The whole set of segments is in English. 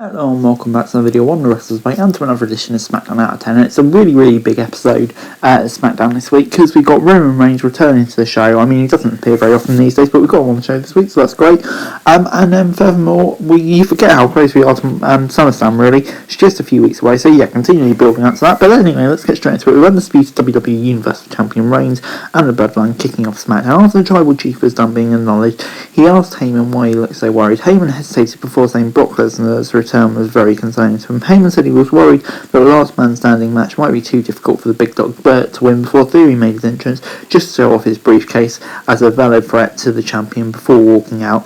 Hello and welcome back to another video on the Wrestlers Way and to another edition of Smackdown Out of 10. And it's a really big episode of Smackdown this week because we've got Roman Reigns returning to the show. I mean, he doesn't appear very often these days, but we've got him on the show this week, so that's great. And then furthermore, you forget how close we are to SummerSlam, really. It's just a few weeks away, so yeah, continually building up to that. But anyway, let's get straight into it. We're undisputed WWE Universal Champion Reigns and the Bloodline kicking off SmackDown. After the Tribal Chief was done being acknowledged, he asked Heyman why he looked so worried. Heyman hesitated before saying Brock Lesnar's return was very concerning to him. Heyman said he was worried that the last man standing match might be too difficult for the big dog Burt to win before Theory made his entrance, just to show off his briefcase as a valid threat to the champion before walking out.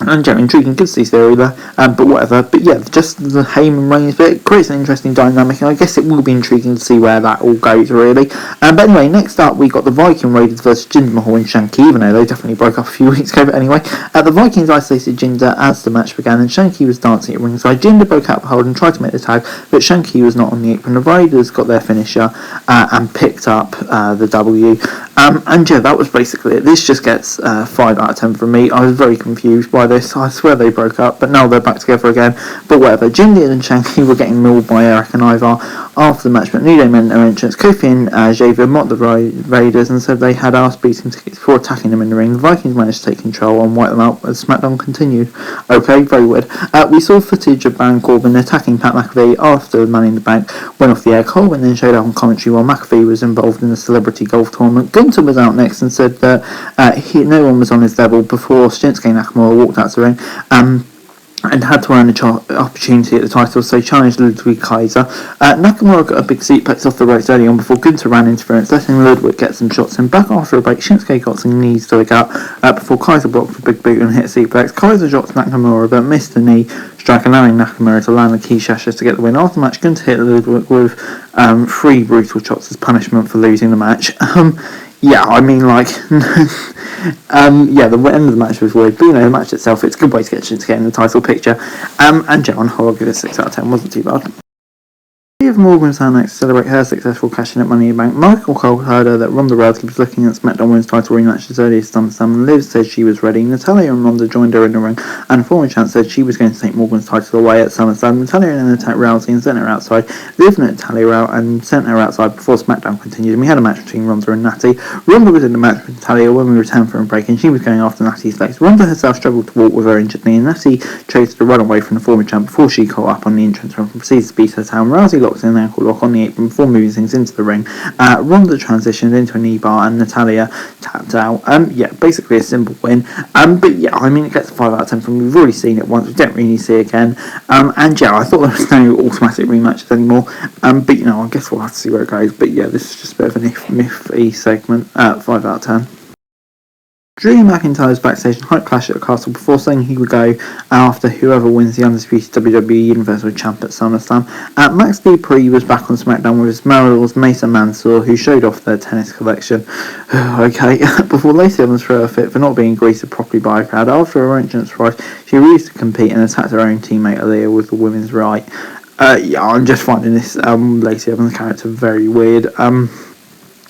And intriguing, good to see Theory there, but whatever. But yeah, just the Heyman Reigns bit creates an interesting dynamic, and I guess it will be intriguing to see where that all goes, really. But anyway, next up we got the Viking Raiders versus Jinder Mahal and Shanky, even though they definitely broke up a few weeks ago. But anyway, the Vikings isolated Jinder as the match began, and Shanky was dancing at ringside. Jinder broke out the hold and tried to make the tag, but Shanky was not on the apron. The Raiders got their finisher and picked up the W. And yeah, that was basically it. This just gets 5 out of 10 from me. I was very confused by this. I swear they broke up, but now they're back together again. But whatever. Jinder and Shanky were getting mauled by Eric and Ivar after the match, but New Day made their entrance. Kofi and Xavier mocked the Raiders and said they had asked beating tickets before attacking them in the ring. The Vikings managed to take control and wipe them out as SmackDown continued. Okay, very weird. We saw footage of Baron Corbin attacking Pat McAfee after Money in the Bank went off the air. Corbin then showed up on commentary while McAfee was involved in the celebrity golf tournament. Gunther was out next and said that no one was on his level before Shinsuke Nakamura walked out to the ring. And had to earn an opportunity at the title, so challenged Ludwig Kaiser. Nakamura got a big suplex off the ropes early on before Gunther ran interference, letting Ludwig get some shots in. Back after a break, Shinsuke got some knees to the gut before Kaiser blocked the big boot and hit a suplex. Kaiser dropped Nakamura but missed the knee strike, allowing Nakamura to land the Kinshasa to get the win. After the match, Gunther hit Ludwig with 3 brutal shots as punishment for losing the match. Yeah, I mean, like, yeah, the end of the match was weird, but, the match itself, it's a good way to get in the title picture. And yeah, on whole, I'll give it a 6 out of 10, wasn't too bad. Liv Morgan's next to celebrate her successful cash in at Money in the Bank. Michael Cole heard her that Ronda Rousey was looking at SmackDown Women's title rematch as early as SummerSlam, and Liv said she was ready. Natalya and Ronda joined her in the ring, and former champ said she was going to take Morgan's title away at SummerSlam. Natalya then attacked Rousey and sent her outside. Liv knocked Natalya out and sent her outside before SmackDown continued, and we had a match between Ronda and Natty. Ronda was in the match with Natalya when we returned from a break, and she was going after Natty's legs. Ronda herself struggled to walk with her injured knee, and Natty chose to run away from the former champ before she caught up on the entrance and proceeded to beat her down. Rousey locked in an ankle lock on the apron before moving things into the ring. Ronda transitioned into a knee bar and Natalya tapped out. Yeah, basically a simple win. But yeah, I mean, it gets a 5 out of 10 from me. We've already seen it once. We don't really see it again. And yeah, I thought there was no automatic rematches anymore. But I guess we'll have to see where it goes. But yeah, this is just a bit of an iffy segment. 5 out of 10. Drew McIntyre's backstage and hype clash at the castle before saying he would go after whoever wins the undisputed WWE Universal Champ at SummerSlam. Max Dupree was back on SmackDown with his Merrill's Mason Mansour, who showed off their tennis collection. Okay, before Lacey Evans threw a fit for not being greeted properly by a crowd. After her entrance right, she refused to compete and attacked her own teammate Aaliyah with the women's right. Yeah, I'm just finding this Lacey Evans character very weird.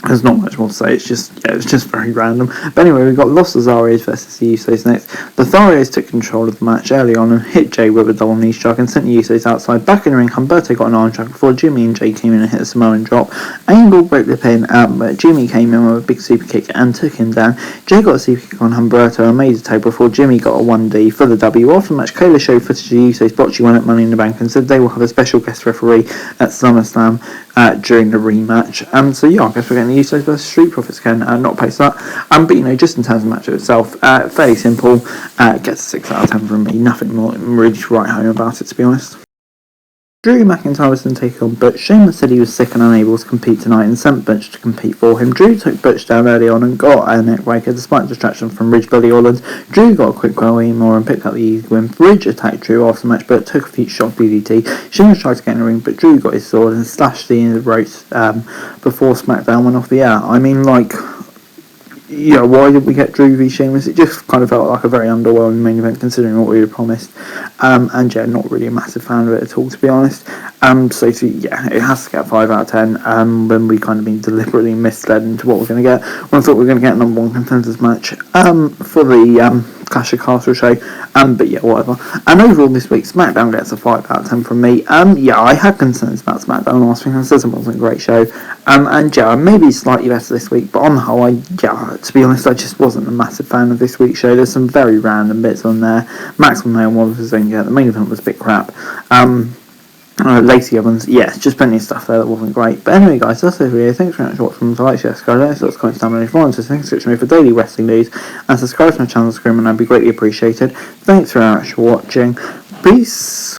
There's not much more to say, it's just very random. But anyway, we've got Los Lozarios versus the Usos next. The Lozarios took control of the match early on and hit Jay with a double knee strike and sent the Usos outside. Back in the ring, Humberto got an arm drag before Jimmy and Jay came in and hit a Samoan drop. Angle broke the pin, but Jimmy came in with a big super kick and took him down. Jay got a super kick on Humberto and made a tag before Jimmy got a 1D for the W. After the match, Kayla showed footage of the Usos botchy one at Money in the Bank and said they will have a special guest referee at SummerSlam during the rematch. So yeah, I guess we're getting the Usos versus Street Profits again, not post that. But just in terms of the match itself, fairly simple. Gets a 6 out of 10 from me. Nothing more really to write home about it, to be honest. Drew McIntyre was then taken on Butch. Sheamus said he was sick and unable to compete tonight and sent Butch to compete for him. Drew took Butch down early on and got a neckbreaker despite distraction from Ridge Billy Orland. Drew got a quick more and picked up the easy win. Ridge attacked Drew after the match but took a few shots DDT. Sheamus tried to get in the ring but Drew got his sword and slashed the end of the ropes before SmackDown went off the air. I mean, like, why did we get Drew v Sheamus? It just kind of felt like a very underwhelming main event considering what we had promised. And yeah, not really a massive fan of it at all, to be honest. So yeah, it has to get a 5 out of 10. When we kind of been deliberately misled into what we're going to get. When I thought we were going to get a number 1 consensus match for the Clash of Castle show. But yeah, whatever. And overall this week, SmackDown gets a 5 out of 10 from me. Yeah, I had concerns about SmackDown last week. I said it wasn't a great show. And yeah, maybe slightly better this week, but on the whole, to be honest, I just wasn't a massive fan of this week's show. There's some very random bits on there. Maxwell Male was the main event was a bit crap. Lacey Evans, just plenty of stuff there that wasn't great. But anyway, guys, that's the video. Thanks very much for watching. Like, share, subscribe, let us know what's comments down below. Follow us, thanks for me for daily wrestling news, and subscribe to my channel, and I'd be greatly appreciated. Thanks very much for watching. Peace.